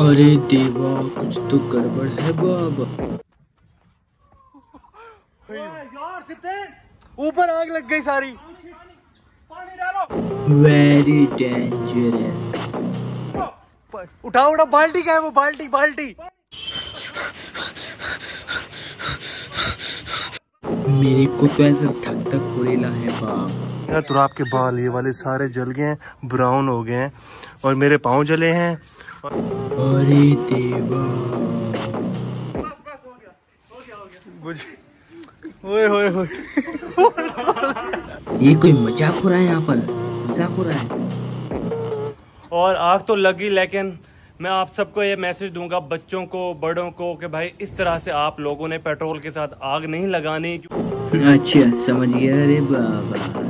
अरे देवा, कुछ तो गड़बड़ है बाबा। ऊपर आग लग गई सारी। Very dangerous. उठाओ उठाओ, बाल्टी क्या है वो? बाल्टी बाल्टी। मेरे को तो ऐसा धक धक हो रहा है बाप। यार तो आपके बाल ये वाले सारे जल गए हैं, ब्राउन हो गए हैं, और मेरे पाँव जले हैं। अरे देवा, ओए होए होए। ये कोई मजाक हो रहा है? यहाँ पर मजाक हो रहा है। और आग तो लगी, लेकिन मैं आप सबको ये मैसेज दूंगा, बच्चों को, बड़ों को, कि भाई इस तरह से आप लोगों ने पेट्रोल के साथ आग नहीं लगानी। अच्छा समझ गया। अरे बाबा।